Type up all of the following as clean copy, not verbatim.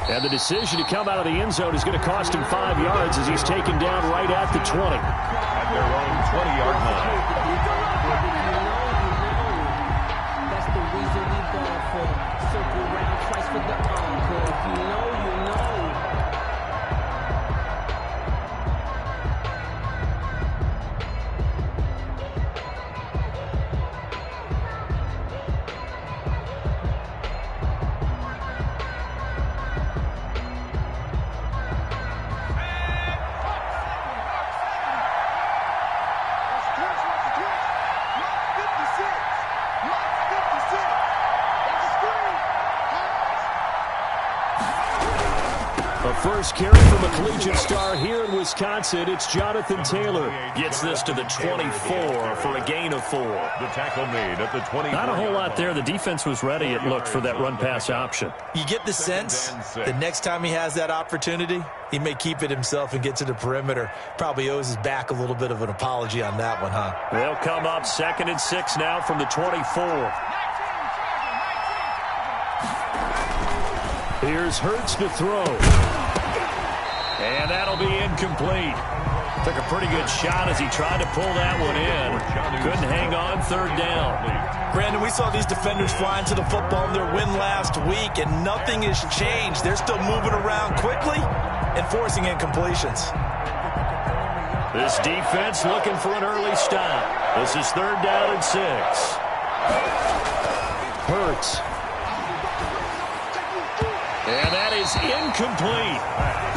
And the decision to come out of the end zone is going to cost him 5 yards as he's taken down right at the 20. At their own 20-yard line. That's the reason we go for circle round twice for the encore. If you know, you know. First carry from a collegiate star here in Wisconsin. It's Jonathan Taylor. Gets this to the 24 for a gain of 4. The tackle made at the 20. Not a whole lot there. The defense was ready, it looked, for that run-pass option. You get the sense the next time he has that opportunity, he may keep it himself and get to the perimeter. Probably owes his back a little bit of an apology on that one, huh? They'll come up 2nd and 6 now from the 24. Here's Hurts to throw. And that'll be incomplete. Took a pretty good shot as he tried to pull that one in. Couldn't hang on 3rd down. Brandon, we saw these defenders flying to the football in their win last week, and nothing has changed. They're still moving around quickly and forcing incompletions. This defense looking for an early stop. This is 3rd down and 6. Hurts. And that is incomplete.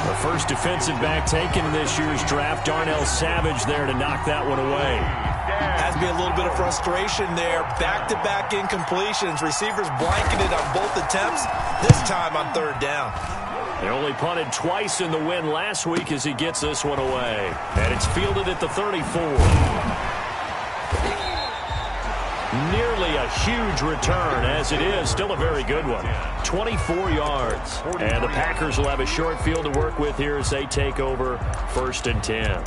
The first defensive back taken in this year's draft, Darnell Savage, there to knock that one away. Has to be a little bit of frustration there. Back-to-back incompletions. Receivers blanketed on both attempts, this time on 3rd down. They only punted twice in the win last week as he gets this one away. And it's fielded at the 34. Nearly a huge return, as it is still a very good one. 24 yards. And the Packers will have a short field to work with here as they take over 1st and 10.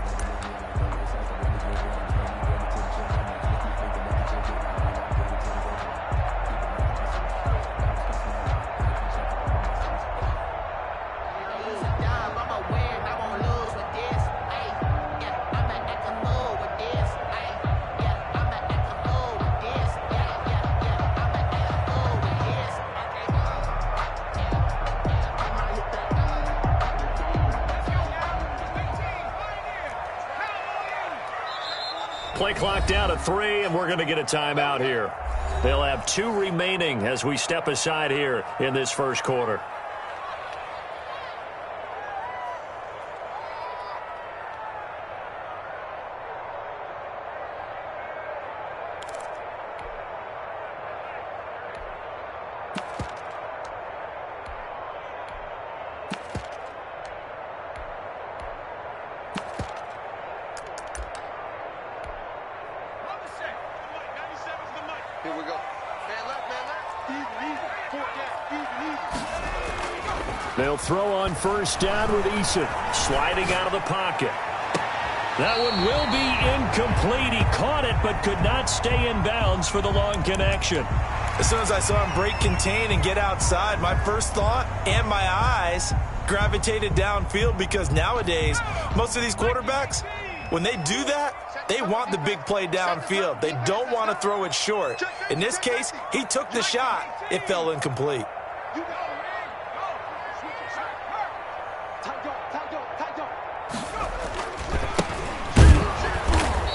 Play clock down to 3, and we're going to get a timeout here. They'll have 2 remaining as we step aside here in this first quarter. Here we go. Man left, man left. Easy. They'll throw on 1st down with Eason sliding out of the pocket. That one will be incomplete. He caught it but could not stay in bounds for the long connection. As soon as I saw him break contain and get outside, my first thought and my eyes gravitated downfield, because nowadays most of these quarterbacks, when they do that, they want the big play downfield. They don't want to throw it short. In this case, he took the shot. It fell incomplete.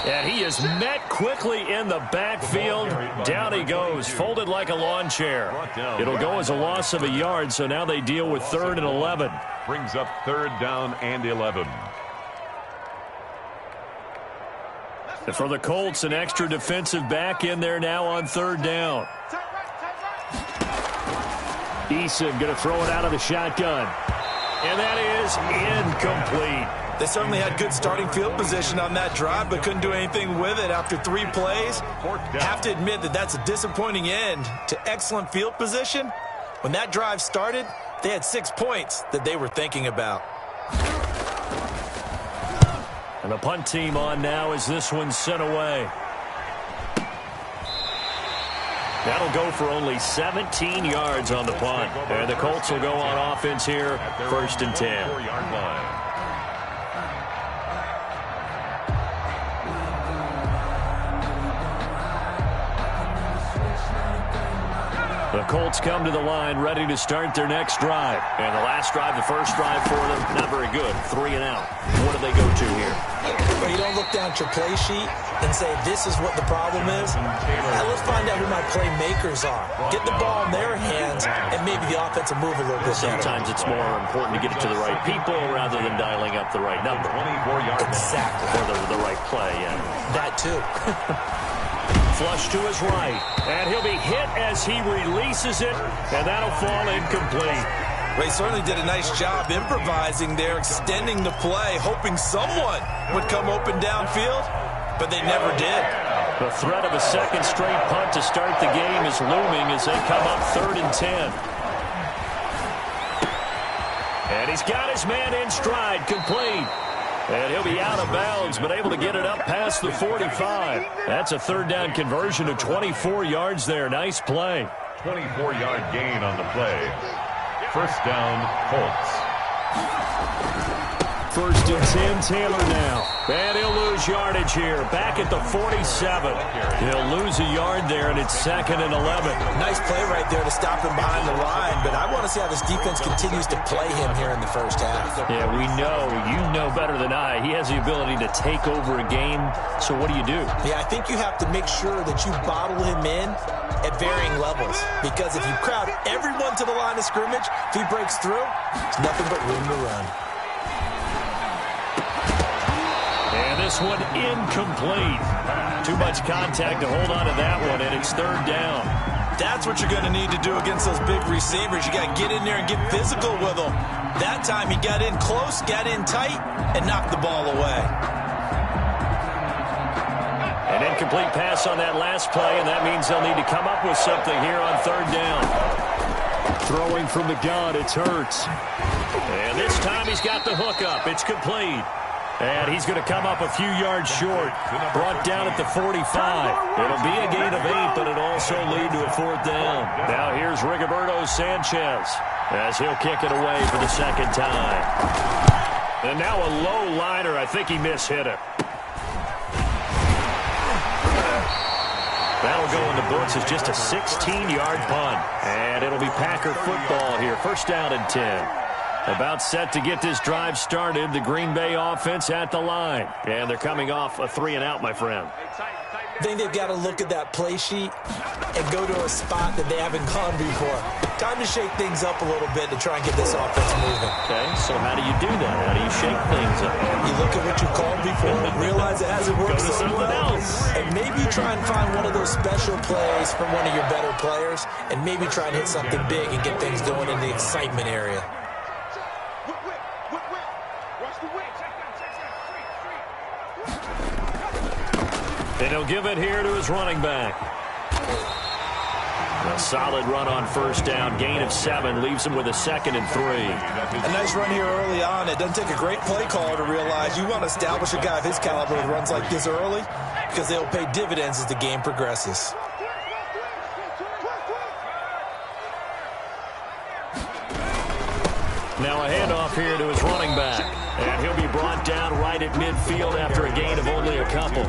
And he is met quickly in the backfield. Down he goes, folded like a lawn chair. It'll go as a loss of a yard, so now they deal with 3rd and 11. Brings up 3rd down and 11. And for the Colts, an extra defensive back in there now on 3rd down. Eason going to throw it out of the shotgun. And that is incomplete. They certainly had good starting field position on that drive, but couldn't do anything with it after 3 plays. Have to admit that that's a disappointing end to excellent field position. When that drive started, they had 6 points that they were thinking about. And the punt team on now as this one's sent away. That'll go for only 17 yards on the punt. And the Colts will go on offense here, 1st and 10. 4-yard line. The Colts come to the line ready to start their next drive. And the last drive, the first drive for them, not very good. 3 and out. What do they go to here? Well, you don't look down at your play sheet and say, this is what the problem is. Now let's find out who my playmakers are. Get the ball in their hands, and maybe the offense will move a little bit better. Sometimes it's more important to get it to the right people rather than dialing up the right number. 24-yard Exactly. Or the right play, yeah. That too. Flush to his right, and he'll be hit as he releases it, and that'll fall incomplete. Well, he certainly did a nice job improvising there, extending the play, hoping someone would come open downfield, but they never did. The threat of a second straight punt to start the game is looming as they come up 3rd and 10. And he's got his man in stride, complete. And he'll be out of bounds, but able to get it up past the 45. That's a 3rd down conversion of 24 yards there. Nice play. 24-yard gain on the play. 1st down, Colts. 1st and 10, Taylor now. And he'll lose yardage here. Back at the 47. He'll lose a yard there, and it's 2nd and 11. Nice play right there to stop him behind the line, but I want to see how this defense continues to play him here in the first half. Yeah, we know. You know better than I. He has the ability to take over a game, so what do you do? Yeah, I think you have to make sure that you bottle him in at varying levels, because if you crowd everyone to the line of scrimmage, if he breaks through, it's nothing but room to run. And this one incomplete. Too much contact to hold on to that one, and it's 3rd down. That's what you're going to need to do against those big receivers. You got to get in there and get physical with them. That time he got in close, got in tight, and knocked the ball away. An incomplete pass on that last play, and that means they'll need to come up with something here on 3rd down. Throwing from the gun, it's Hurts. And this time he's got the hook up. It's complete. And he's going to come up a few yards short. Brought down at the 45. It'll be a gain of 8, but it'll also lead to a 4th down. Now here's Rigoberto Sanchez as he'll kick it away for the 2nd time. And now a low liner. I think he mishit it. That'll go in the books as just a 16-yard punt. And it'll be Packer football here. 1st down and 10. About set to get this drive started. The Green Bay offense at the line. And they're coming off a 3 and out, my friend. I think they've got to look at that play sheet and go to a spot that they haven't gone before. Time to shake things up a little bit to try and get this offense moving. Okay, so how do you do that? How do you shake things up? You look at what you called before, realize it hasn't worked Go to so something well, else. and maybe try and find one of those special plays from one of your better players, and maybe try and hit something big and get things going in the excitement area. And he'll give it here to his running back. A solid run on 1st down. Gain of 7 leaves him with a 2nd and 3. A nice run here early on. It doesn't take a great play caller to realize you want to establish a guy of his caliber with runs like this early, because they'll pay dividends as the game progresses. Now a handoff here to his running back. And he'll be brought down right at midfield after a gain of only a couple.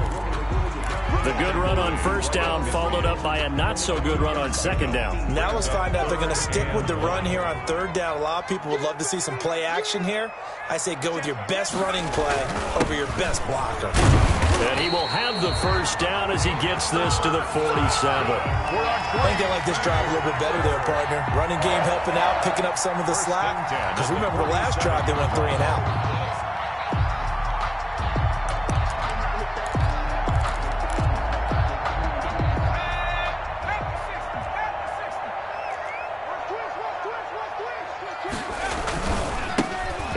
The good run on 1st down followed up by a not-so-good run on 2nd down. Now let's find out if they're going to stick with the run here on 3rd down. A lot of people would love to see some play action here. I say go with your best running play over your best blocker. And he will have the 1st down as he gets this to the 47. I think they like this drive a little bit better there, partner. Running game helping out, picking up some of the slack. Because remember the last drive, they went 3 and out.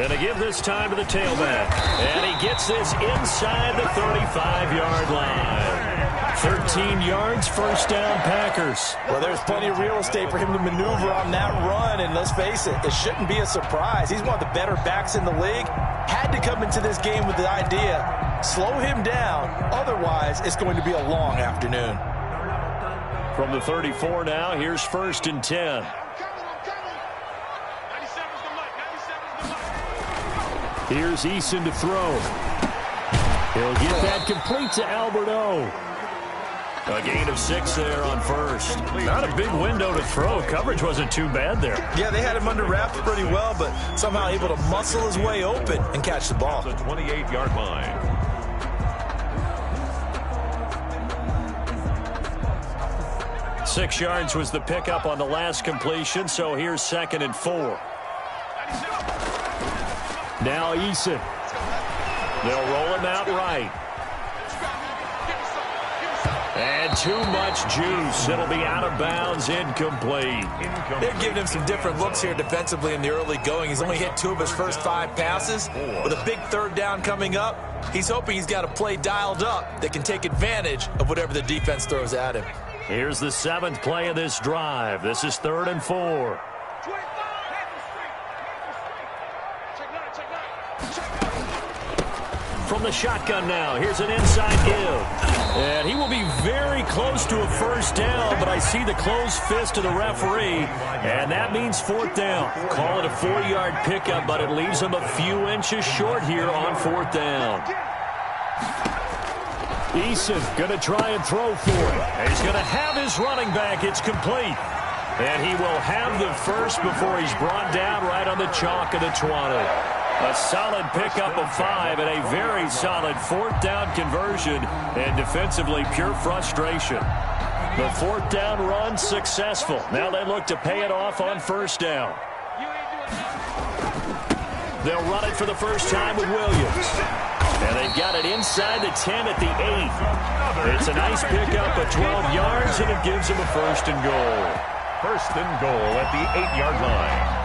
And to give this time to the tailback. And he gets this inside the 35-yard line. 13 yards, 1st down, Packers. Well, there's plenty of real estate for him to maneuver on that run, and let's face it, it shouldn't be a surprise. He's one of the better backs in the league. Had to come into this game with the idea, slow him down, otherwise it's going to be a long afternoon. From the 34 now, here's 1st and 10. Here's Eason to throw. He'll get that complete to Alberto. A gain of 6 there on 1st. Not a big window to throw. Coverage wasn't too bad there. Yeah, they had him under wraps pretty well, but somehow able to muscle his way open and catch the ball. The 28-yard line. Six yards was the pickup on the last completion, so here's 2nd and 4. Now Eason. They'll roll him out right. And too much juice. It'll be out of bounds, incomplete. They're giving him some different looks here defensively in the early going. He's only hit 2 of his first 5 passes. With a big 3rd down coming up, he's hoping he's got a play dialed up that can take advantage of whatever the defense throws at him. Here's the 7th play of this drive. This is 3rd and 4. From the shotgun now, here's an inside give. And he will be very close to a 1st down, but I see the closed fist of the referee, and that means 4th down. Call it a 4-yard pickup, but it leaves him a few inches short here on 4th down. Eason going to try and throw for it. He's going to have his running back. It's complete. And he will have the first before he's brought down right on the chalk of the 20. A solid pickup of 5 and a very solid 4th down conversion, and defensively pure frustration. The 4th down run successful. Now they look to pay it off on 1st down. They'll run it for the first time with Williams. And they've got it inside the 10 at the 8. It's a nice pickup of 12 yards, and it gives them a 1st and goal. 1st and goal at the 8-yard line.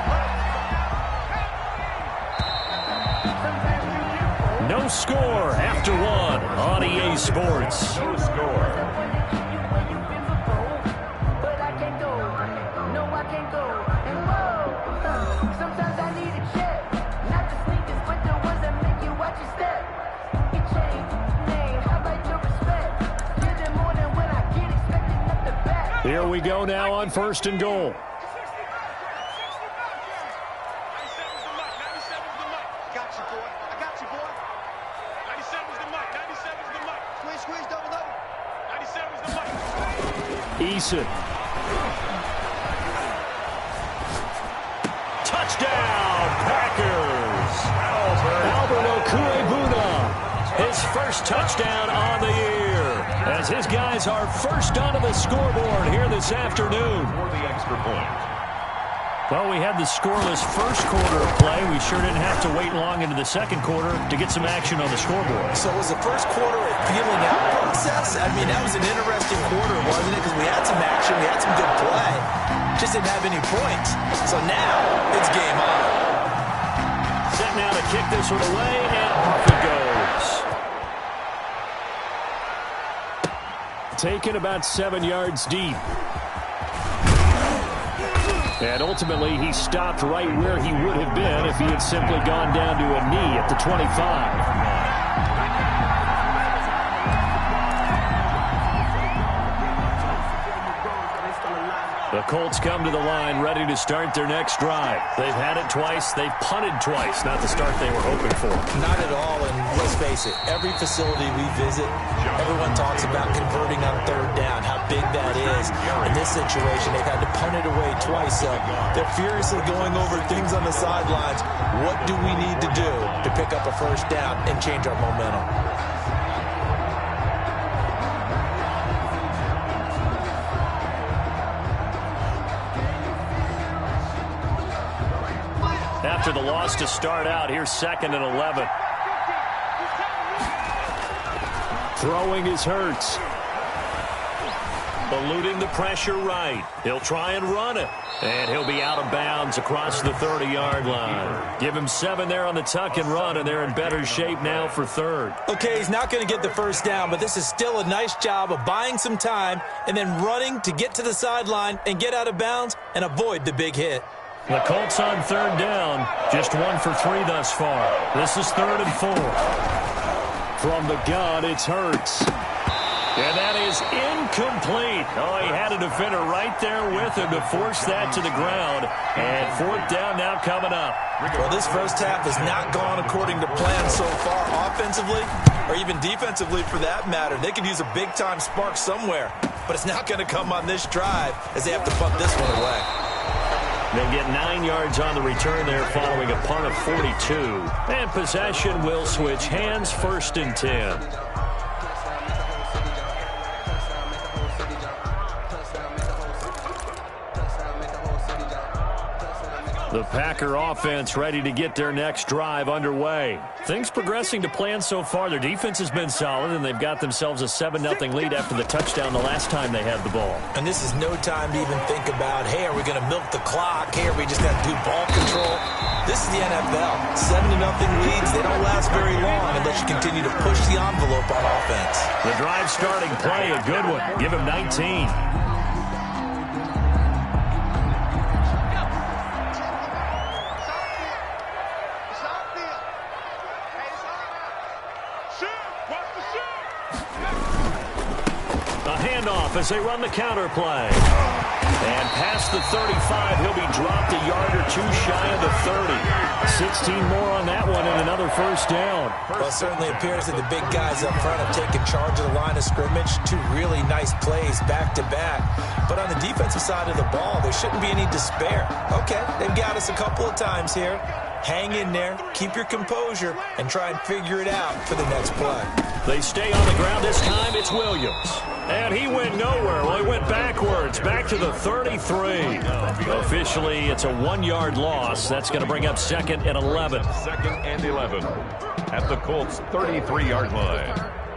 No score after 1 on EA Sports. No score. Here we go now on 1st and goal. Eason. Touchdown, Packers. Alberto Cuebuna, his first touchdown on the year, as his guys are first onto the scoreboard here this afternoon. For the extra point. Well, we had the scoreless first quarter of play. We sure didn't have to wait long into the second quarter to get some action on the scoreboard. So was the first quarter a feeling out process? I mean, that was an interesting quarter, wasn't it? Because we had some action, we had some good play. Just didn't have any points. So now it's game on. Set now to kick this one away, and off it goes. Taken about 7 yards deep. And ultimately, he stopped right where he would have been if he had simply gone down to a knee at the 25. The Colts come to the line ready to start their next drive. They've had it twice. They've punted twice. Not the start they were hoping for. Not at all, and let's face it, every facility we visit, everyone talks about converting on 3rd down, how big that is. In this situation, they've had to punt it away twice, so they're furiously going over things on the sidelines. What do we need to do to pick up a 1st down and change our momentum? After the loss to start out, here's 2nd and 11. Throwing is Hurts. Eluding the pressure right. He'll try and run it. And he'll be out of bounds across the 30-yard line. Give him 7 there on the tuck and run, and they're in better shape now for 3rd. Okay, he's not going to get the 1st down, but this is still a nice job of buying some time and then running to get to the sideline and get out of bounds and avoid the big hit. The Colts on 3rd down. Just 1 for 3 thus far. This is 3rd and 4. From the gun, it's Hurts. And that is is incomplete. Oh, he had a defender right there with him to force that to the ground. And fourth down now coming up. Well, this first half has not gone according to plan so far offensively or even defensively for that matter. They could use a big-time spark somewhere, but it's not going to come on this drive as they have to punt this one away. They'll get 9 yards on the return there following a punt of 42. And possession will switch hands, 1st and 10. The Packer offense ready to get their next drive underway. Things progressing to plan so far. Their defense has been solid, and they've got themselves a 7-0 lead after the touchdown the last time they had the ball. And this is no time to even think about, hey, are we going to milk the clock? Hey, are we just going to do ball control? This is the NFL. 7-0 leads, they don't last very long unless you continue to push the envelope on offense. The drive starting play, a good one. Give him 19. As they run the counter play. And past the 35, he'll be dropped a yard or two shy of the 30. 16 more on that one and another first down. Well, it certainly appears that the big guys up front have taken charge of the line of scrimmage. 2 really nice plays back-to-back. But on the defensive side of the ball, there shouldn't be any despair. Okay, they've got us a couple of times here. Hang in there, keep your composure, and try and figure it out for the next play. They stay on the ground. This time it's Williams. And he went nowhere. Well, he went backwards, back to the 33. Officially, it's a 1-yard loss. That's going to bring up 2nd and 11. 2nd and 11 at the Colts' 33-yard line.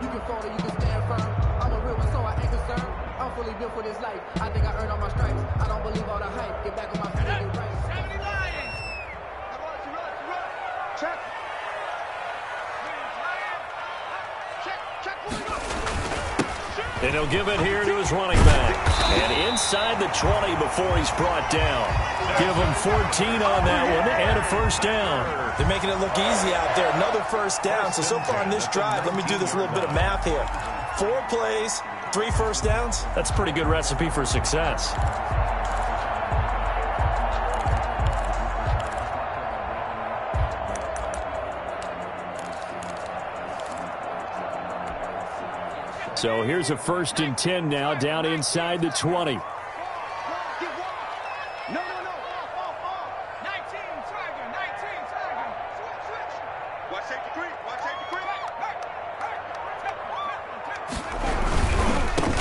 You can fall or you can stand firm. I'm a real one, so I ain't concerned. I'm fully built for this life. I think I earned all my stripes. I don't believe all the hype. Get back on my feet and get right. 70 Lions! Check. And he'll give it here to his running back. And inside the 20 before he's brought down. Give him 14 on that one and a first down. They're making it look easy out there. Another first down. So far on this drive, let me do this little bit of math here. 4 plays, 3 first downs. That's a pretty good recipe for success. So here's a 1st and 10 now, down inside the 20. No. 19, Tiger. Switch. Watch safety creep.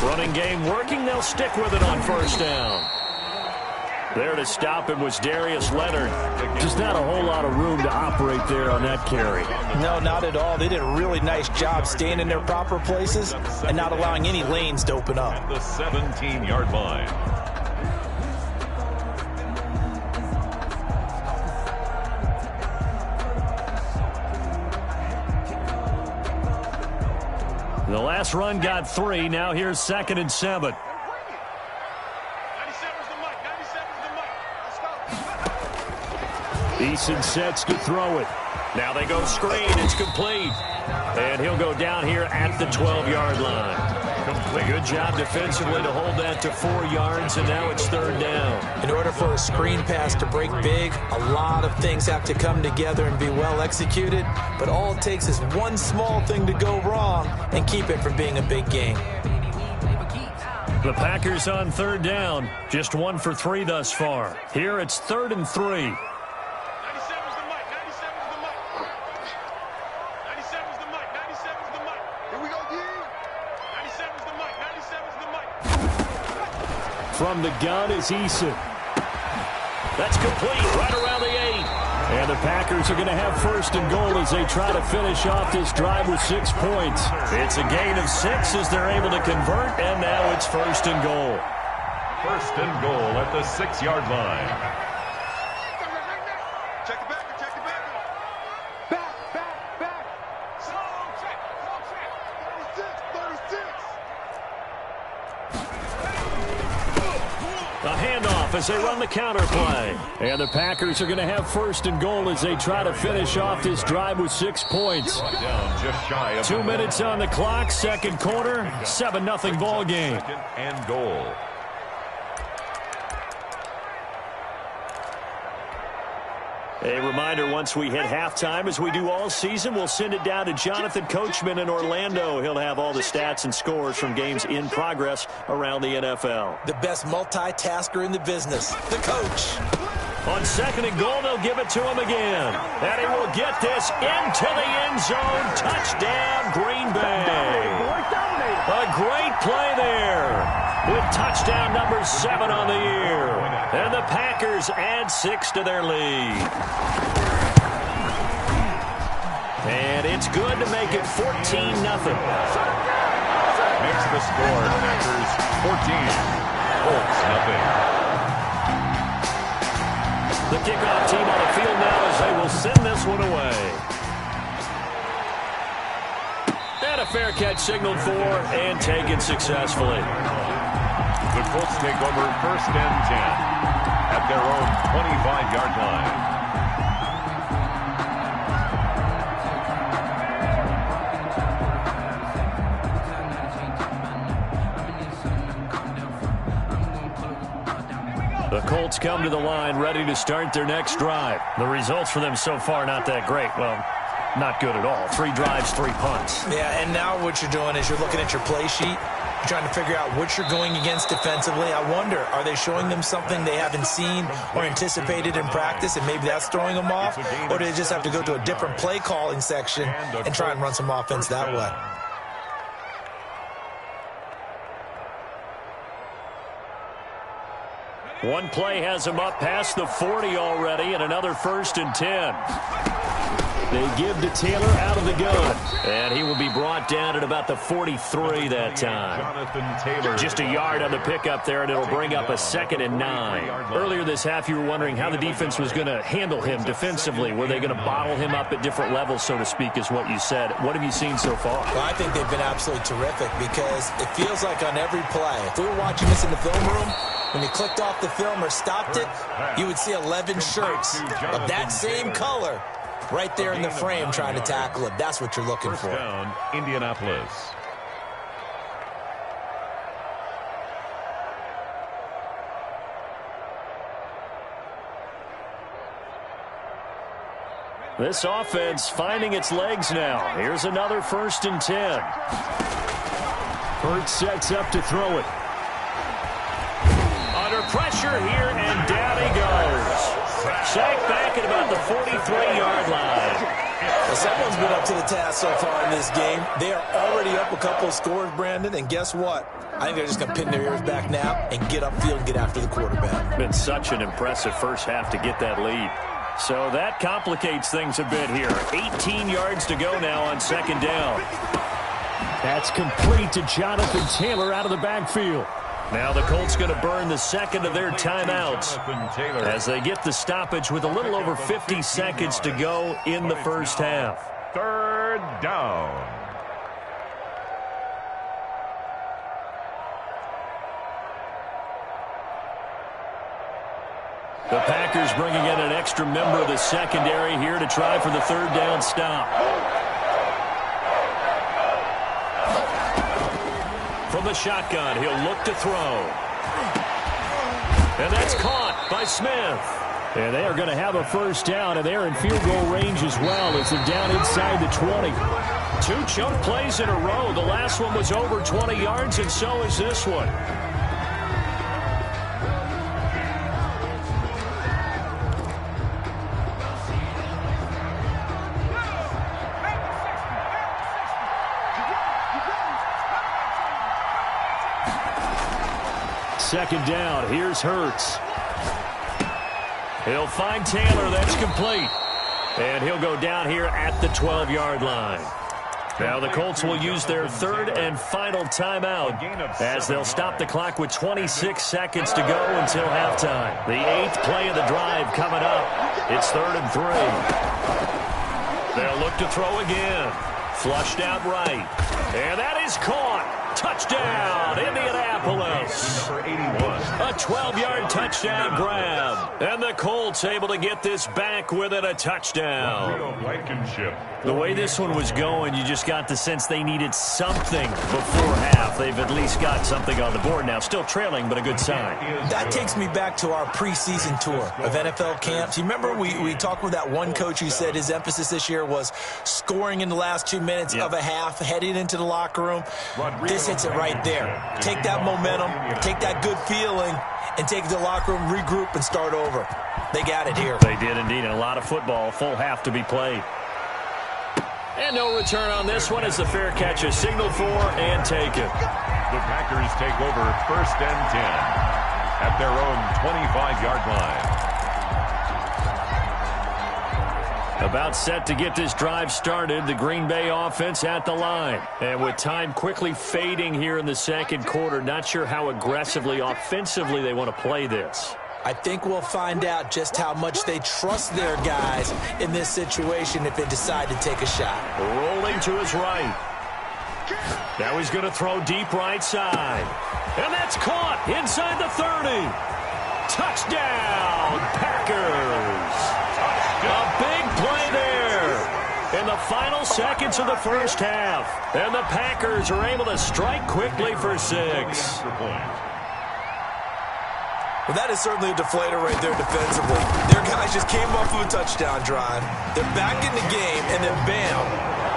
Running game working. They'll stick with it on first down. There to stop him was Darius Leonard. Just not a whole lot of room to operate there on that carry. No, not at all. They did a really nice job staying in their proper places and not allowing any lanes to open up. At the 17-yard line. The last run got 3. Now here's 2nd and 7. Eason sets to throw it. Now they go screen. It's complete. And he'll go down here at the 12-yard line. A good job defensively to hold that to 4 yards, and now it's 3rd down. In order for a screen pass to break big, a lot of things have to come together and be well executed, but all it takes is one small thing to go wrong and keep it from being a big game. The Packers on 3rd down, just 1 for 3 thus far. Here it's 3rd and 3. From the gun is Eason. That's complete right around the 8. And the Packers are going to have 1st and goal as they try to finish off this drive with 6 points. It's a gain of 6 as they're able to convert, and now it's 1st and goal. 1st and goal at the 6-yard line. Check the back. Back. Slow check. 36. A handoff off as they run the counter play. And the Packers are going to have first and goal as they try to finish off this drive with 6 points. Down just shy of 2 minutes on the clock, second quarter, 7-0 ball game. Second and goal. A reminder, once we hit halftime, as we do all season, we'll send it down to Jonathan Coachman in Orlando. He'll have all the stats and scores from games in progress around the NFL. The best multitasker in the business, the coach. On second and goal, they'll give it to him again. And he will get this into the end zone. Touchdown, Green Bay. A great play there with touchdown number 7 on the year. And the Packers add 6 to their lead. And it's good to make it 14-0. Makes the score Packers 14, Colts nothing. The kickoff team on the field now as they will send this one away. And a fair catch signaled for and taken successfully. The Colts take over first and 10 at their own 25-yard line. The Colts come to the line ready to start their next drive. The results for them so far not that great. Well, not good at all. 3 drives, 3 punts. Yeah, and now what you're doing is you're looking at your play sheet. You're trying to figure out what you're going against defensively. I wonder, are they showing them something they haven't seen or anticipated in practice, and maybe that's throwing them off? Or do they just have to go to a different play calling section and try and run some offense that way? One play has him up past the 40 already, and another first and 10. They give to Taylor out of the gun. And he will be brought down at about the 43 that time. Just a yard on the pickup there, and it'll bring up a 2nd and 9. Earlier this half, you were wondering how the defense was going to handle him defensively. Were they going to bottle him up at different levels, so to speak, is what you said. What have you seen so far? Well, I think they've been absolutely terrific because it feels like on every play, if we were watching this in the film room, when you clicked off the film or stopped it, you would see 11 shirts of that same color right there in the frame trying to tackle it. That's what you're looking for. First down, Indianapolis. This offense finding its legs now. Here's another first and 10. Hurts sets up to throw it. Under pressure here, and down he goes. Sacked back at about the 43-yard line. Well, someone's been up to the task so far in this game. They are already up a couple of scores, Brandon, and guess what? I think they're just going to pin their ears back now and get upfield and get after the quarterback. Been such an impressive first half to get that lead. So that complicates things a bit here. 18 yards to go now on second down. That's complete to Jonathan Taylor out of the backfield. Now the Colts going to burn the second of their timeouts as they get the stoppage with a little over 50 seconds to go in the first half. Third down. The Packers bringing in an extra member of the secondary here to try for the third down stop. From the shotgun, he'll look to throw. And that's caught by Smith. And they are going to have a first down, and they're in field goal range as well as they're down inside the 20. 2 choke plays in a row. The last one was over 20 yards, and so is this one. Second down, here's Hurts. He'll find Taylor, that's complete. And he'll go down here at the 12-yard line. Now the Colts will use their third and final timeout as they'll stop the clock with 26 seconds to go until halftime. The 8th play of the drive coming up. It's 3rd and 3. They'll look to throw again. Flushed out right. And that is caught. Touchdown, Indianapolis. Number 81. A 12-yard touchdown grab. And the Colts able to get this back within a touchdown. Blankenship. The way this one was going, you just got the sense they needed something before half. They've at least got something on the board now. Still trailing, but a good sign. That takes me back to our preseason tour of NFL camps. You remember we talked with that one coach who said his emphasis this year was scoring in the last 2 minutes of a half, heading into the locker room. This hits it right there. Take that momentum, take that good feeling, and take it to the locker room, regroup, and start over. They got it here. They did indeed, and a lot of football, full half to be played. And no return on this one as the fair catch is signaled for and taken. The Packers take over 1st and 10 at their own 25-yard line. About set to get this drive started, the Green Bay offense at the line. And with time quickly fading here in the second quarter, not sure how aggressively, offensively they want to play this. I think we'll find out just how much they trust their guys in this situation if they decide to take a shot. Rolling to his right. Now he's going to throw deep right side. And that's caught inside the 30. Touchdown, Packers. A big play there in the final seconds of the first half. And the Packers are able to strike quickly for 6. Well, that is certainly a deflator right there defensively. Their guys just came off of a touchdown drive. They're back in the game, and then bam,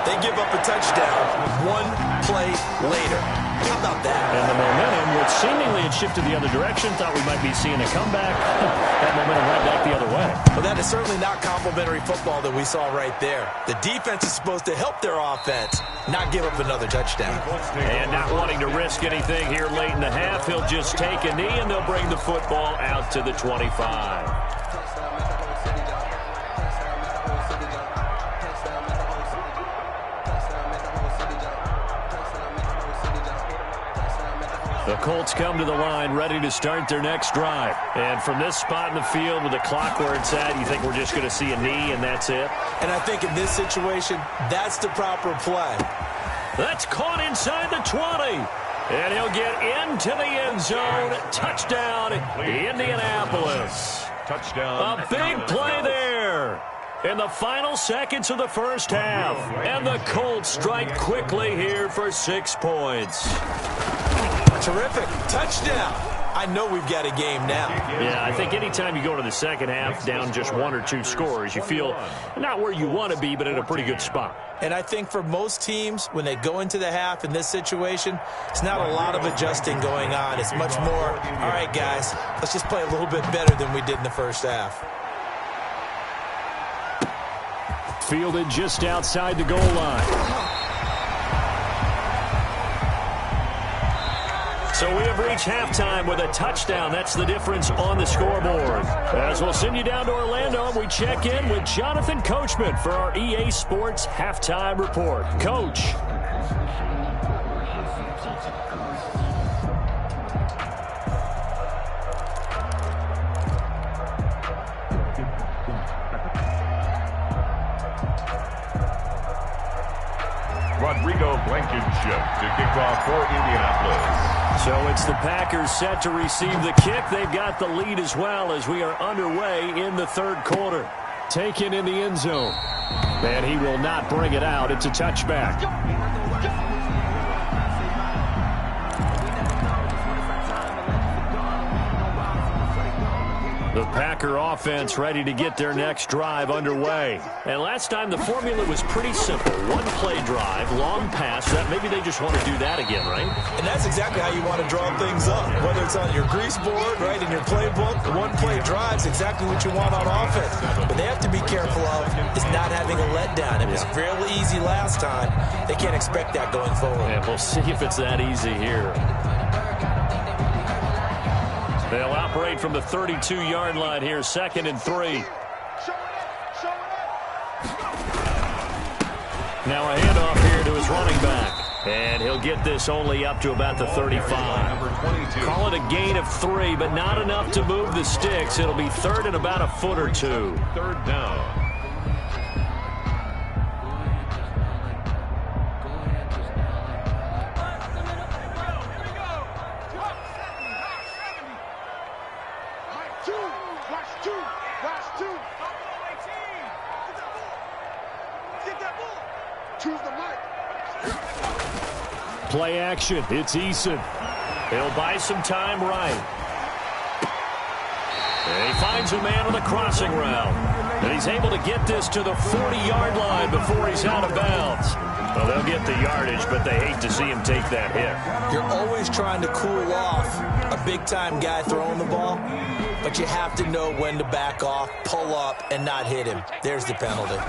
they give up a touchdown 1 play later. How about that? And the momentum, which seemingly had shifted the other direction, thought we might be seeing a comeback. That momentum right back the other way. Well, that is certainly not complimentary football that we saw right there. The defense is supposed to help their offense, not give up another touchdown. And not wanting to risk anything here late in the half, he'll just take a knee, and they'll bring the football out to the 25. The Colts come to the line ready to start their next drive. And from this spot in the field with the clock where it's at, you think we're just going to see a knee and that's it? And I think in this situation, that's the proper play. That's caught inside the 20. And he'll get into the end zone. Touchdown, Indianapolis. Touchdown. A big play there in the final seconds of the first half. And the Colts strike quickly here for 6 points. Terrific. Touchdown. I know we've got a game now. Yeah, I think anytime you go to the second half down just 1 or 2 scores, you feel not where you want to be, but in a pretty good spot. And I think for most teams, when they go into the half in this situation, it's not a lot of adjusting going on. It's much more, all right, guys, let's just play a little bit better than we did in the first half. Fielded just outside the goal line. So we have reached halftime with a touchdown. That's the difference on the scoreboard. As we'll send you down to Orlando, we check in with Jonathan Coachman for our EA Sports Halftime Report. Coach. Rodrigo Blankenship to kick off for Indianapolis. So it's the Packers set to receive the kick. They've got the lead as well as we are underway in the third quarter. Taken in the end zone. And he will not bring it out. It's a touchback. The Packer offense ready to get their next drive underway. And last time the formula was pretty simple. 1-play drive, long pass. That maybe they just want to do that again, right? And that's exactly how you want to draw things up. Whether it's on your grease board, right, in your playbook, 1-play drive's exactly what you want on offense. But they have to be careful of is not having a letdown. It was fairly easy last time. They can't expect that going forward. And we'll see if it's that easy here. They'll operate from the 32-yard line here, 2nd and 3. Now a handoff here to his running back. And he'll get this only up to about the 35. Call it a gain of 3, but not enough to move the sticks. It'll be 3rd and about a foot or 2. 3rd down. Play action. It's Eason. He'll buy some time right. And he finds a man on the crossing route. And he's able to get this to the 40-yard line before he's out of bounds. Well, they'll get the yardage, but they hate to see him take that hit. You're always trying to cool off a big-time guy throwing the ball, but you have to know when to back off, pull up, and not hit him. There's the penalty.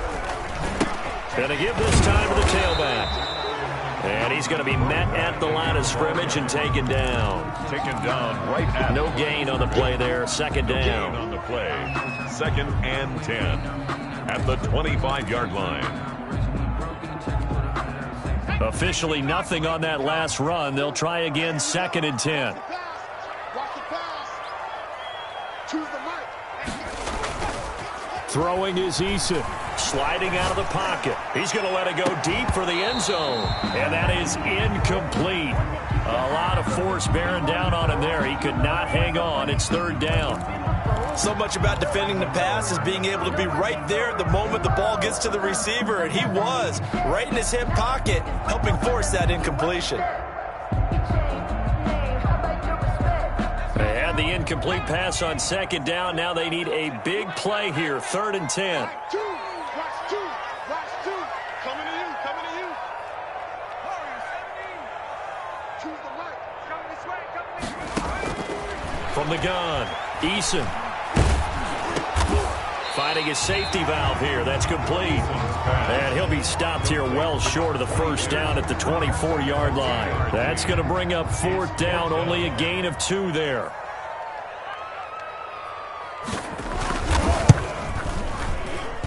Going to give this time to the tailback. And he's going to be met at the line of scrimmage and taken down. Taken down right at no gain on the play there. Second down. Gain on the play. 2nd and 10 at the 25-yard line. Officially nothing on that last run. They'll try again. 2nd and 10. Throwing is Eason. Sliding out of the pocket. He's going to let it go deep for the end zone. And that is incomplete. A lot of force bearing down on him there. He could not hang on. It's 3rd down. So much about defending the pass is being able to be right there at the moment the ball gets to the receiver. And he was right in his hip pocket, helping force that incompletion. They had the incomplete pass on 2nd down. Now they need a big play here. 3rd and 10. From the gun, Eason. Finding his safety valve here. That's complete. And he'll be stopped here well short of the 1st down at the 24-yard line. That's going to bring up 4th down. Only a gain of 2 there.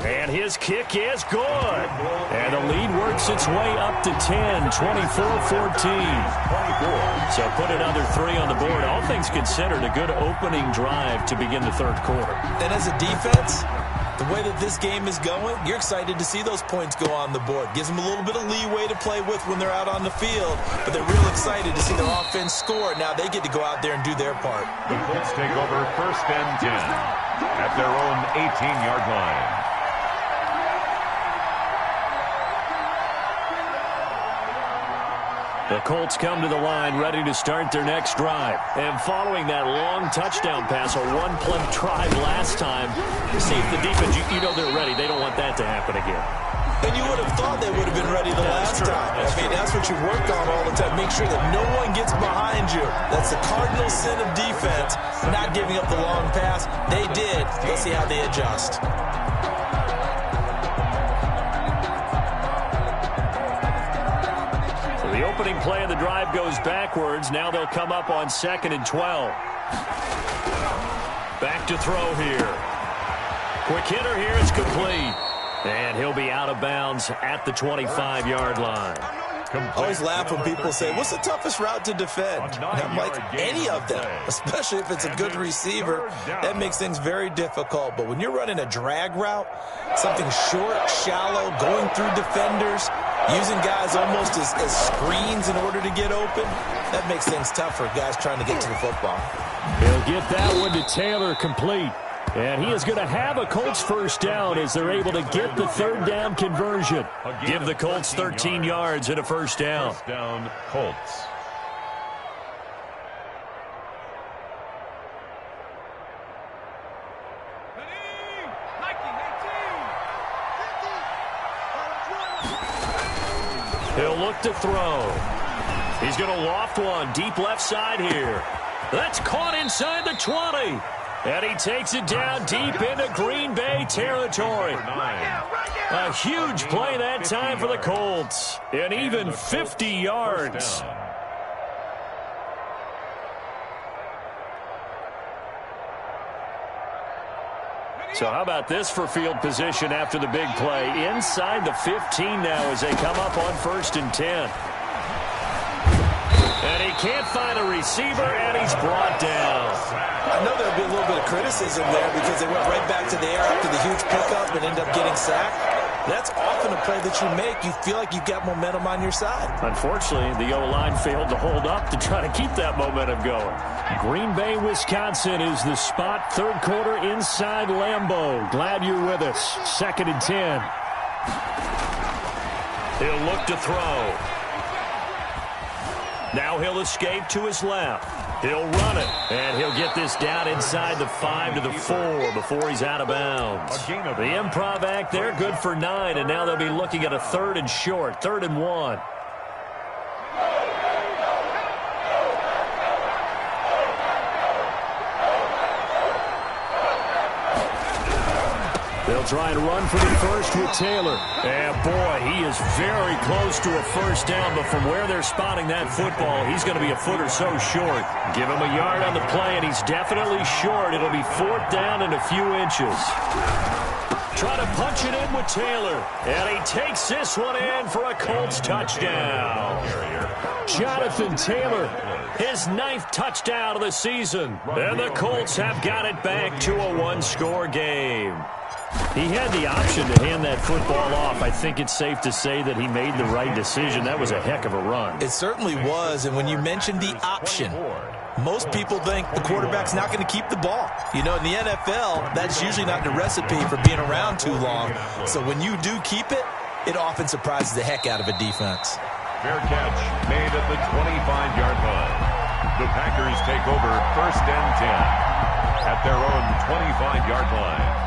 And his kick is good. And the lead works its way up to 10, 24-14. So put another 3 on the board. All things considered, a good opening drive to begin the 3rd quarter. And as a defense, the way that this game is going, you're excited to see those points go on the board. Gives them a little bit of leeway to play with when they're out on the field. But they're real excited to see their offense score. Now they get to go out there and do their part. The Colts take over 1st and 10 at their own 18-yard line. The Colts come to the line ready to start their next drive. And following that long touchdown pass, a one-play drive last time, you see if the defense, you know they're ready. They don't want that to happen again. And you would have thought they would have been ready the last time. That's what you work on all the time. Make sure that no one gets behind you. That's the cardinal sin of defense, not giving up the long pass. They did. Let's see how they adjust. The opening play of the drive goes backwards. Now they'll come up on 2nd and 12. Back to throw here. Quick hitter here. It's complete. And he'll be out of bounds at the 25-yard line. I always laugh when people say, what's the toughest route to defend? And I'm like, any of them, especially if it's a good receiver. That makes things very difficult. But when you're running a drag route, something short, shallow, going through defenders, using guys almost as screens in order to get open, that makes things tough for guys trying to get to the football. He'll get that one to Taylor complete. And he is going to have a Colts 1st down as they're able to get the 3rd down conversion. Give the Colts 13 yards and a 1st down. 1st down, Colts. He'll look to throw. He's going to loft one deep left side here. That's caught inside the 20. And he takes it down deep into Green Bay territory. A huge play that time for the Colts. And even 50 yards. So how about this for field position after the big play? Inside the 15 now as they come up on 1st and 10. And he can't find a receiver, and he's brought down. I know there'll be a little bit of criticism there because they went right back to the air after the huge pickup and ended up getting sacked. That's often a play that you make. You feel like you've got momentum on your side. Unfortunately, the O-line failed to hold up to try to keep that momentum going. Green Bay, Wisconsin is the spot. 3rd quarter inside Lambeau. Glad you're with us. 2nd and 10. He'll look to throw. Now he'll escape to his left. He'll run it, and he'll get this down inside the 5 to the 4 before he's out of bounds. The improv act there, good for 9, and now they'll be looking at a 3rd and short, 3rd and 1. They'll try and run for the first with Taylor. And, boy, he is very close to a first down, but from where they're spotting that football, he's going to be a foot or so short. Give him a yard on the play, and he's definitely short. It'll be 4th down and a few inches. Try to punch it in with Taylor. And he takes this one in for a Colts touchdown. Jonathan Taylor, his 9th touchdown of the season. And the Colts have got it back to a 1-score game. He had the option to hand that football off. I think it's safe to say that he made the right decision. That was a heck of a run. It certainly was, and when you mentioned the option, most people think the quarterback's not going to keep the ball. You know, in the NFL, that's usually not the recipe for being around too long. So when you do keep it, it often surprises the heck out of a defense. Fair catch made at the 25-yard line. The Packers take over 1st and 10 at their own 25-yard line.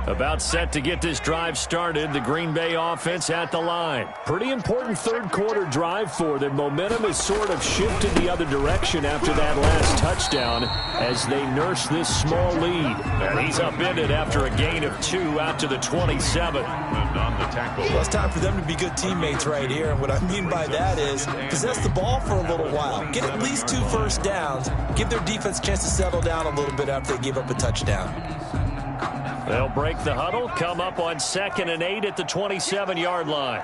About set to get this drive started. The Green Bay offense at the line. Pretty important 3rd quarter drive for them. Momentum has sort of shifted the other direction after that last touchdown as they nurse this small lead. And he's upended after a gain of 2 out to the 27. Well, it's time for them to be good teammates right here. And what I mean by that is possess the ball for a little while. Get at least 2 first downs. Give their defense a chance to settle down a little bit after they give up a touchdown. They'll break the huddle, come up on 2nd and 8 at the 27-yard line.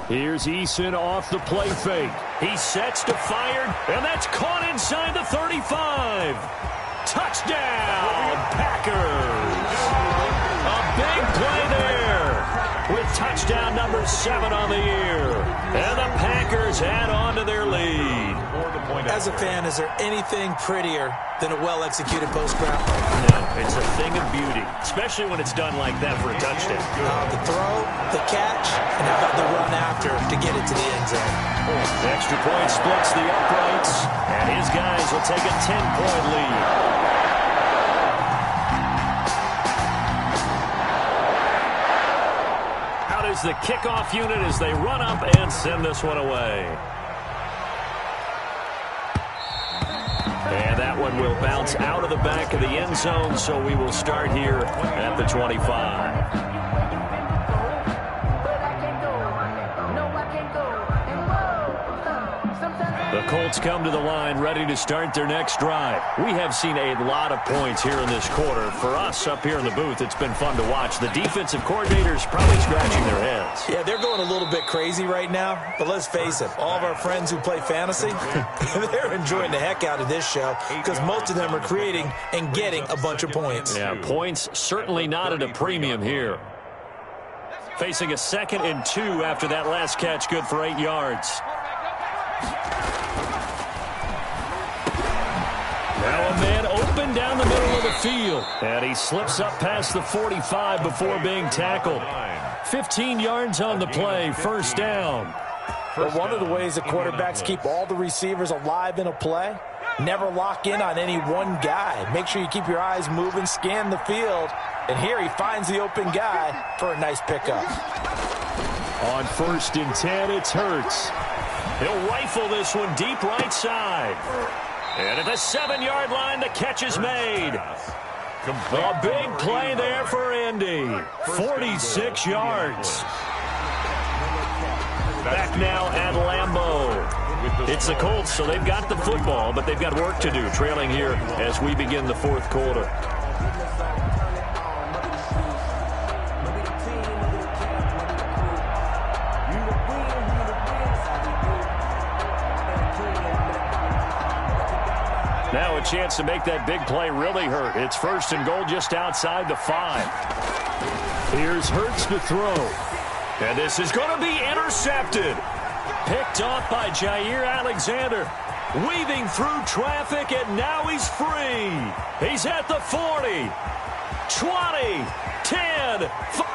Here's Eason off the play fake. He sets to fire, and that's caught inside the 35. Touchdown, Packers. A big play there with touchdown number 7 on the year. And the Packers add on to their lead. As a fan, is there anything prettier than a well-executed post-route? No, it's a thing of beauty, especially when it's done like that for a touchdown. The throw, the catch, and how about the run after to get it to the end zone? The extra point splits the uprights, and his guys will take a 10-point lead. Is the kickoff unit as they run up and send this one away. And that one will bounce out of the back of the end zone, so we will start here at the 25. The Colts come to the line ready to start their next drive. We have seen a lot of points here in this quarter. For us up here in the booth, it's been fun to watch. The defensive coordinators probably scratching their heads. Yeah, they're going a little bit crazy right now, but let's face it, all of our friends who play fantasy, they're enjoying the heck out of this show because most of them are creating and getting a bunch of points. Yeah, points certainly not at a premium here. Facing a 2nd and 2 after that last catch, good for 8 yards. Now a man open down the middle of the field. And he slips up past the 45 before being tackled. 15 yards on the play, first down. Well, one of the ways that quarterbacks keep all the receivers alive in a play, never lock in on any one guy. Make sure you keep your eyes moving, scan the field. And here he finds the open guy for a nice pickup. On 1st and 10, it's Hurts. He'll rifle this one deep right side. And at the 7-yard line, the catch is made. A big play there for Indy. 46 yards. Back now at Lambeau. It's the Colts, so they've got the football, but they've got work to do, trailing here as we begin the 4th quarter. Now a chance to make that big play really hurt. It's 1st and goal just outside the 5. Here's Hurts to throw. And this is going to be intercepted. Picked off by Jair Alexander. Weaving through traffic, and now he's free. He's at the 40, 20, 10,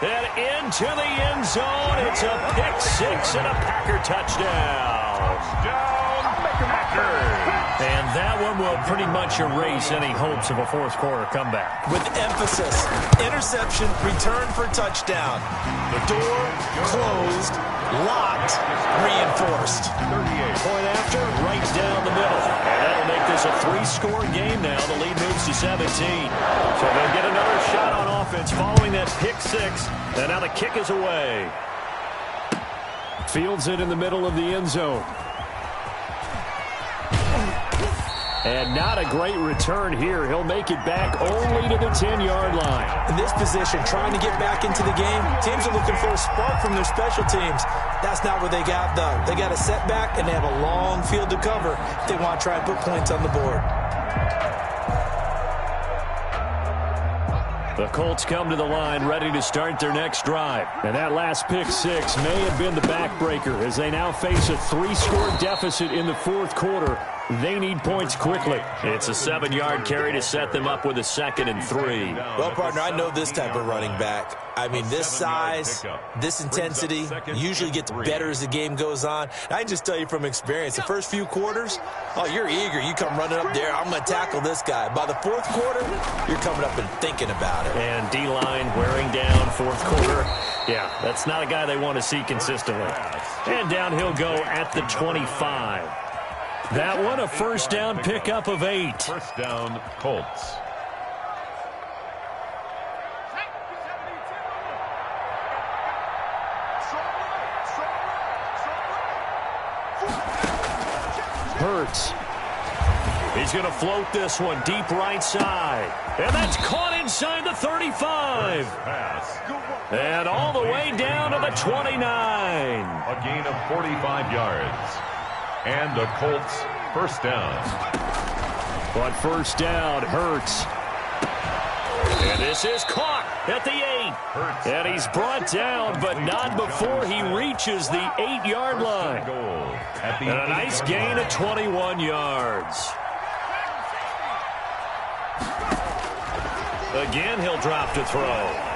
and into the end zone. It's a pick six and a Packer touchdown. Touchdown, Packers. And that one will pretty much erase any hopes of a fourth quarter comeback. With emphasis, interception, return for touchdown. The door closed, locked, reinforced. Point after, right down the middle. And that'll make this a three-score game now. The lead moves to 17. So they'll get another shot on offense following that pick six. And now the kick is away. Fields it in the middle of the end zone. And not a great return here. He'll make it back only to the 10-yard line. In this position, trying to get back into the game, teams are looking for a spark from their special teams. That's not what they got, though. They got a setback, and they have a long field to cover if they want to try and put points on the board. The Colts come to the line ready to start their next drive. And that last pick six may have been the backbreaker as they now face a three-score deficit in the fourth quarter. They need points quickly. It's a 7-yard carry to set them up with a 2nd and 3. Well, partner, I know this type of running back. I mean, this size, this intensity usually gets better as the game goes on. And I can just tell you from experience, the first few quarters, oh, you're eager. You come running up there, I'm going to tackle this guy. By the fourth quarter, you're coming up and thinking about it. And D-line wearing down fourth quarter. Yeah, that's not a guy they want to see consistently. And down he'll go at the 25. That one a first down pickup of 8. First down, Colts. Hurts. He's going to float this one deep right side. And that's caught inside the 35. And all the way down to the 29. A gain of 45 yards. And the Colts first down. But first down, Hurts. And this is caught at the 8. And he's brought down, but not before he reaches the 8-yard line. And a nice gain of 21 yards. Again, he'll drop to throw.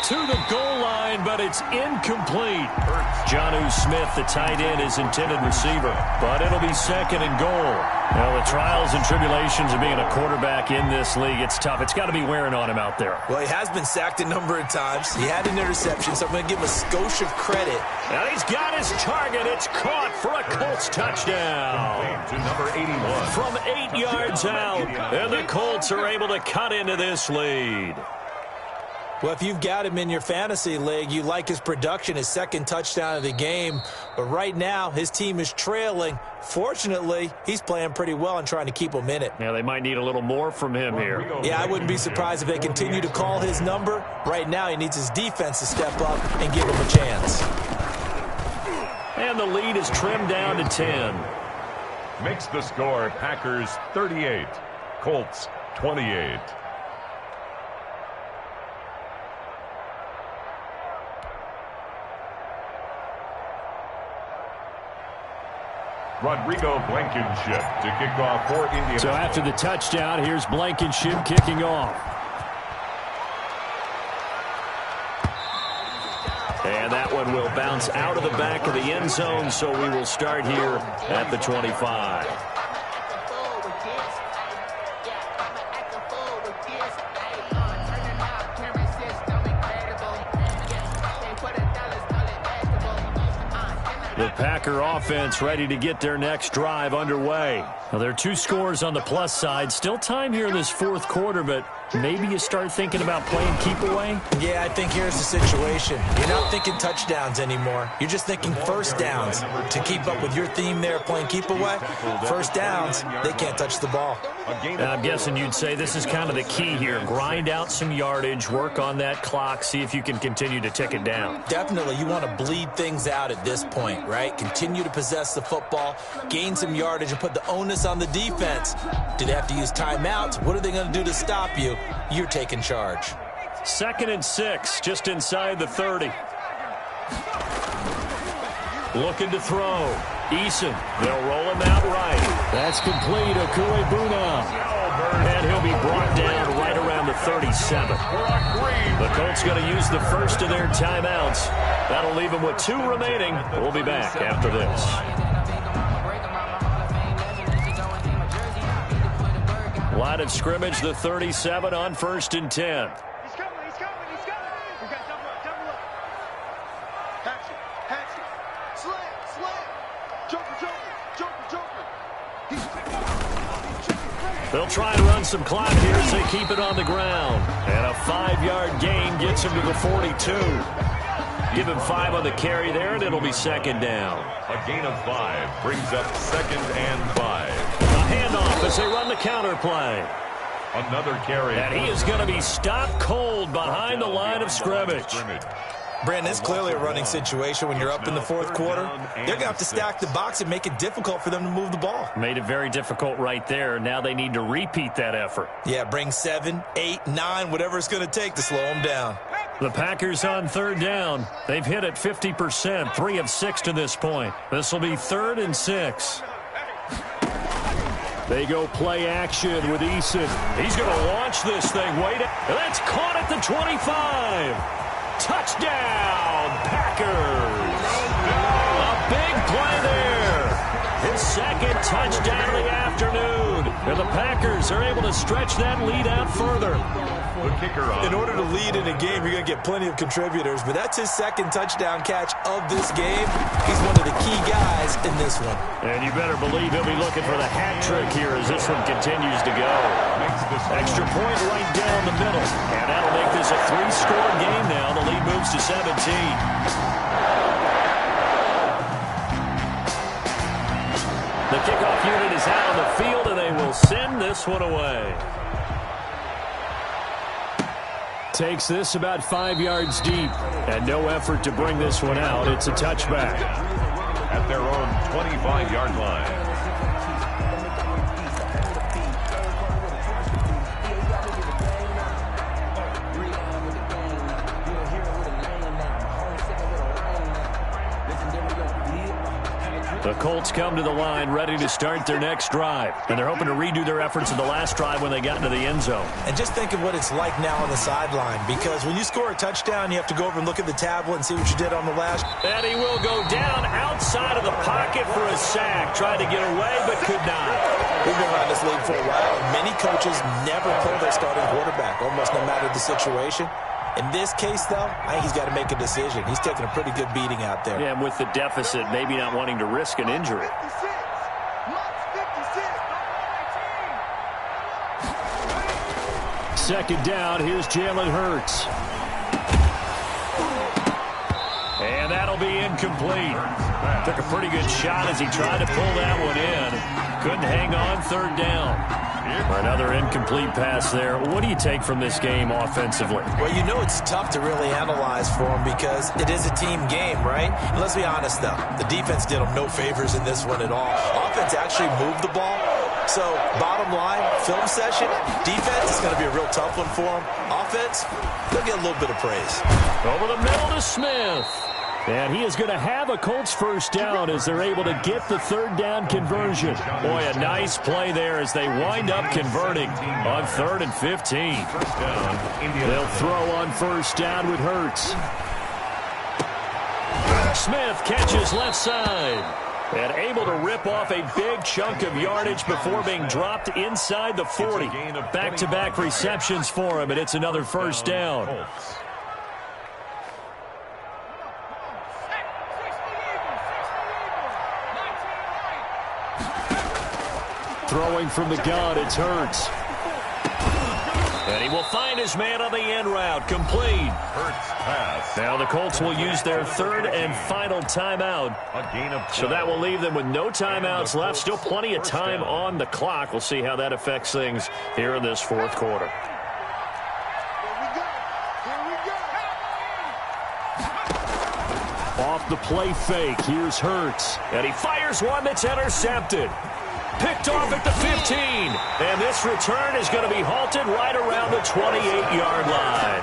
To the goal line, but it's incomplete. Jonnu Smith, the tight end, is intended receiver, but it'll be 2nd and goal. Well, the trials and tribulations of being a quarterback in this league, it's tough. It's got to be wearing on him out there. Well, he has been sacked a number of times. He had an interception, so I'm going to give him a skosh of credit. And he's got his target. It's caught for a Colts touchdown. To number 81. From 8 yards out, and the Colts are able to cut into this lead. Well, if you've got him in your fantasy league, you like his production, his 2nd touchdown of the game. But right now, his team is trailing. Fortunately, he's playing pretty well and trying to keep them in it. Yeah, they might need a little more from him here. Yeah, I wouldn't be surprised if they continue to call his number. Right now, he needs his defense to step up and give him a chance. And the lead is trimmed down to 10. Makes the score Packers 38, Colts 28. Rodrigo Blankenship to kick off for Indiana. So after the touchdown, here's Blankenship kicking off. And that one will bounce out of the back of the end zone, so we will start here at the 25. The Packer offense ready to get their next drive underway. Well, there are 2 scores on the plus side. Still time here in this fourth quarter, but maybe you start thinking about playing keep away? Yeah, I think here's the situation. You're not thinking touchdowns anymore. You're just thinking first downs. To keep up with your theme there, playing keep away, first downs, they can't touch the ball. I'm guessing you'd say this is kind of the key here. Grind out some yardage, work on that clock, see if you can continue to tick it down. Definitely, you want to bleed things out at this point, right? Continue to possess the football, gain some yardage, and put the onus on the defense. Do they have to use timeouts? What are they going to do to stop you? You're taking charge. 2nd and 6, just inside the 30. Looking to throw. Eason, they'll roll him out right. That's complete. Okuebuna. And he'll be brought down right around the 37. The Colts going to use the first of their timeouts. That'll leave them with 2 remaining. We'll be back after this. Line of scrimmage, the 37 on 1st and 10. He's coming. We got double up. Hatch it. Slam. Joker. They'll try and run some clock here as they keep it on the ground. And a 5-yard gain gets him to the 42. Give him 5 on the carry there, and it'll be 2nd down. A gain of 5 brings up 2nd and 5. A handoff as they run the counter play. Another carry. And he is going to be stopped cold behind the line of scrimmage. Brandon, it's clearly a running situation when you're up in the 4th quarter. They're going to have to stack the box and make it difficult for them to move the ball. Made it very difficult right there. Now they need to repeat that effort. Yeah, bring 7, 8, 9, whatever it's going to take to slow them down. The Packers on 3rd down. They've hit it 50%, 3 of 6 to this point. This will be 3rd and 6. They go play action with Eason. He's going to launch this thing. That's caught at the 25. Touchdown, Packers. A big play there. His 2nd touchdown of the afternoon. And the Packers are able to stretch that lead out further. The kicker on. In order to lead in a game, you're going to get plenty of contributors, but that's his 2nd touchdown catch of this game. He's one of the key guys in this one. And you better believe he'll be looking for the hat trick here as this one continues to go. Extra point right down the middle. And that'll make this a 3-score game now. The lead moves to 17. The kickoff unit is out on the field, and they will send this one away. Takes this about 5 yards deep, and no effort to bring this one out. It's a touchback. At their own 25-yard line. The Colts come to the line ready to start their next drive. And they're hoping to redo their efforts in the last drive when they got into the end zone. And just think of what it's like now on the sideline, because when you score a touchdown, you have to go over and look at the tablet and see what you did on the last. And he will go down outside of the pocket for a sack. Tried to get away, but could not. We've been around this league for a while, and many coaches never pull their starting quarterback, almost no matter the situation. In this case, though, I think he's got to make a decision. He's taking a pretty good beating out there. Yeah, and with the deficit, maybe not wanting to risk an injury. 56. Second down, here's Jalen Hurts. And that'll be incomplete. Took a pretty good shot as he tried to pull that one in. Couldn't hang on, 3rd down. Another incomplete pass there. What do you take from this game offensively? Well, you know it's tough to really analyze for him because it is a team game, right? And let's be honest, though. The defense did him no favors in this one at all. Offense actually moved the ball. So, bottom line, film session, defense is going to be a real tough one for him. Offense, they'll get a little bit of praise. Over the middle to Smith. And he is going to have a Colts first down as they're able to get the 3rd down conversion. Boy, a nice play there as they wind up converting on 3rd and 15. They'll throw on 1st down with Hurts. Smith catches left side. And able to rip off a big chunk of yardage before being dropped inside the 40. Back-to-back receptions for him, and it's another first down. Throwing from the gun, it's Hurts. And he will find his man on the end route. Complete. Hurts pass. Now the Colts will use their 3rd and final timeout. A gain of 12. So that will leave them with no timeouts left. Still plenty of time on the clock. We'll see how that affects things here in this 4th quarter. Off the play fake, here's Hurts. And he fires one that's intercepted. Picked off at the 15. And this return is going to be halted right around the 28-yard line.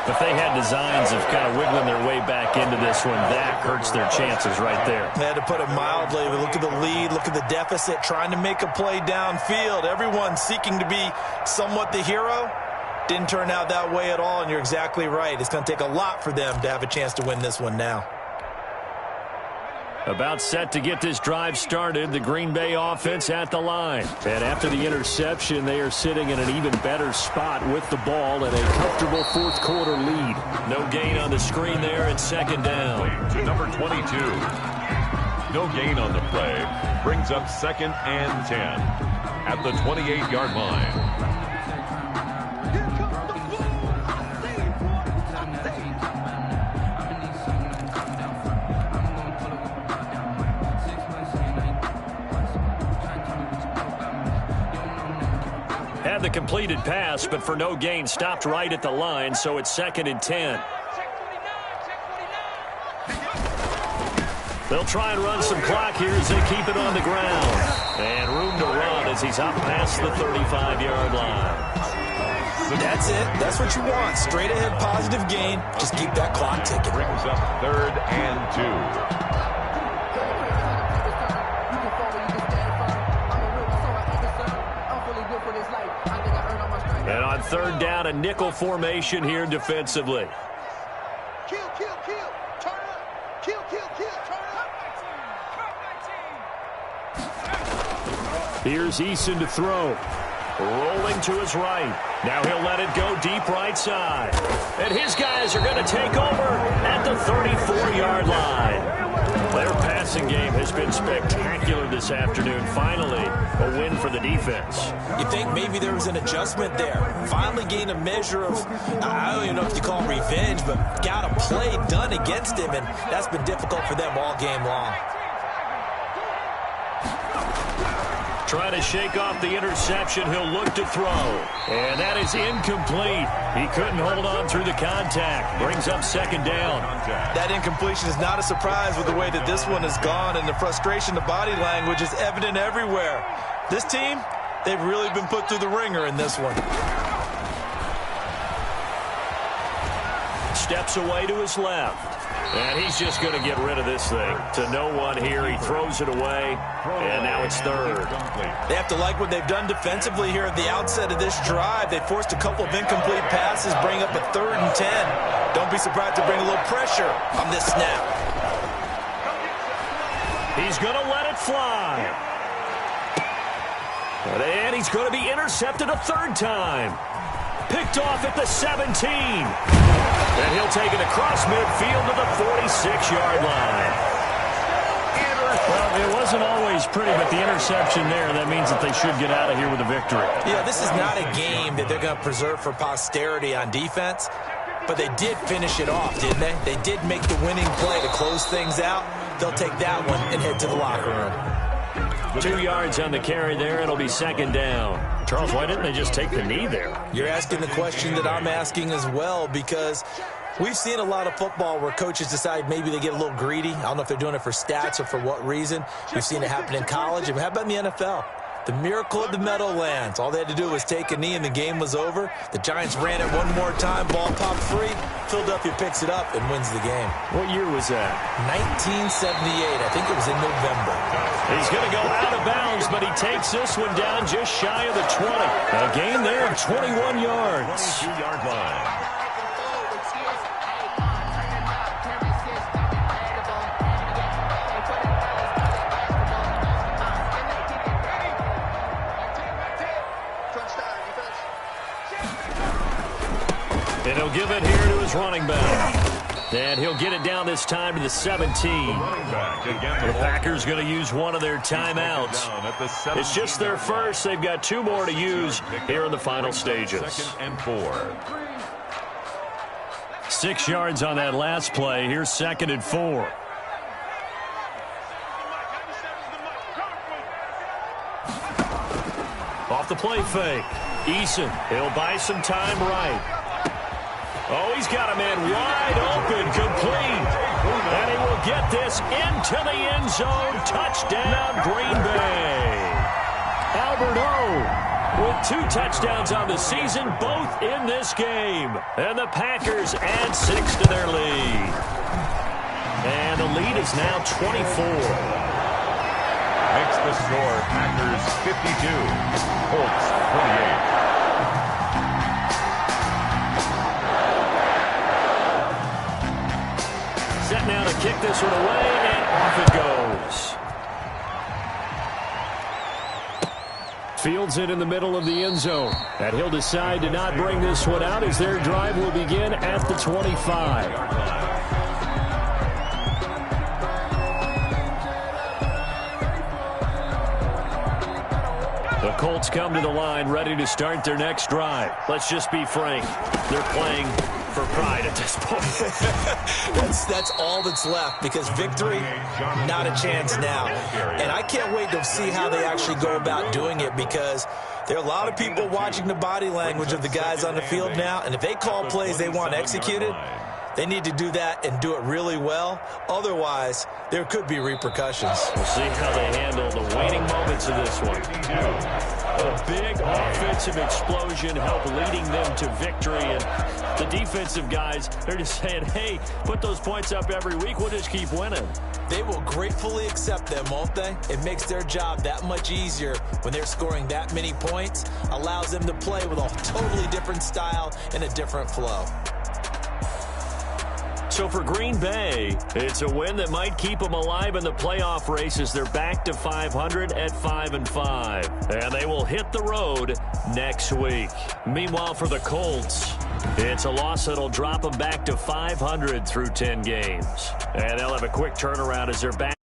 If they had designs of kind of wiggling their way back into this one, that hurts their chances right there. They had to put it mildly. Look at the lead, look at the deficit, trying to make a play downfield. Everyone seeking to be somewhat the hero. Didn't turn out that way at all, and you're exactly right. It's going to take a lot for them to have a chance to win this one now. About set to get this drive started, the Green Bay offense at the line. And after the interception, they are sitting in an even better spot with the ball and a comfortable fourth quarter lead. No gain on the screen there, and second down. To number 22. No gain on the play. Brings up 2nd and 10 at the 28-yard line. Had the completed pass, but for no gain, stopped right at the line, so it's 2nd and 10. They'll try and run some clock here as they keep it on the ground. And room to run as he's up past the 35-yard line. That's it. That's what you want. Straight ahead, positive gain. Just keep that clock ticking. Brings up 3rd and 2. And on 3rd down, a nickel formation here defensively. Kill, kill, kill. Turn up. Kill, kill, kill. Turn up. Here's Eason to throw. Rolling to his right. Now he'll let it go deep right side. And his guys are going to take over at the 34-yard line. Their passing game has been spectacular this afternoon. Finally, a win for the defense. You think maybe there was an adjustment there. Finally gained a measure of, I don't even know if you call it revenge, but got a play done against him, and that's been difficult for them all game long. Trying to shake off the interception. He'll look to throw. And that is incomplete. He couldn't hold on through the contact. Brings up 2nd down. That incompletion is not a surprise with the way that this one has gone, and the frustration, the body language is evident everywhere. This team, they've really been put through the ringer in this one. Steps away to his left. And he's just going to get rid of this thing. To no one here. He throws it away. And now it's 3rd. They have to like what they've done defensively here at the outset of this drive. They forced a couple of incomplete passes, bring up a 3rd and 10. Don't be surprised to bring a little pressure on this snap. He's going to let it fly. And he's going to be intercepted a 3rd time. Picked off at the 17. And he'll take it across midfield to the 46-yard line. Well, it wasn't always pretty, but the interception there, that means that they should get out of here with a victory. Yeah, this is not a game that they're going to preserve for posterity on defense, but they did finish it off, didn't they? They did make the winning play to close things out. They'll take that one and head to the locker room. 2 yards on the carry there. It'll be 2nd down. Charles, why didn't they just take the knee there? You're asking the question that I'm asking as well, because we've seen a lot of football where coaches decide maybe they get a little greedy. I don't know if they're doing it for stats or for what reason. We've seen it happen in college. How about in the NFL? The miracle of the Meadowlands. All they had to do was take a knee and the game was over. The Giants ran it one more time. Ball popped free. Philadelphia picks it up and wins the game. What year was that? 1978. I think it was in November. He's going to go out of bounds, but he takes this one down just shy of the 20. A gain there of 21 yards. 22-yard line. And he'll give it here to his running back. And he'll get it down this time to the 17. The Packers going to use one of their timeouts. It's just their first. They've got 2 more to use here in the final stages. 2nd and 4. 6 yards on that last play. Here's 2nd and 4. Off the play fake. Eason, he'll buy some time right. Oh, he's got a man wide open, complete. And he will get this into the end zone. Touchdown, Green Bay. Albert O with 2 touchdowns on the season, both in this game. And the Packers add 6 to their lead. And the lead is now 24. Makes the score Packers 52, Colts 28. Set now to kick this one away, and off it goes. Fields it in the middle of the end zone. And he'll decide to not bring this one out as their drive will begin at the 25. The Colts come to the line ready to start their next drive. Let's just be frank. They're playing for pride at this point. That's all that's left, because victory, not a chance now. And I can't wait to see how they actually go about doing it, because there are a lot of people watching the body language of the guys on the field now, and if they call plays they want executed, they need to do that and do it really well. Otherwise, there could be repercussions. We'll see how they handle the waning moments of this one. A big offensive explosion helped leading them to victory. And the defensive guys, they're just saying, hey, put those points up every week. We'll just keep winning. They will gratefully accept them, won't they? It makes their job that much easier when they're scoring that many points. Allows them to play with a totally different style and a different flow. So for Green Bay, it's a win that might keep them alive in the playoff race as they're back to 500 at 5-5. And they will hit the road next week. Meanwhile, for the Colts, it's a loss that'll drop them back to 500 through 10 games. And they'll have a quick turnaround as they're back.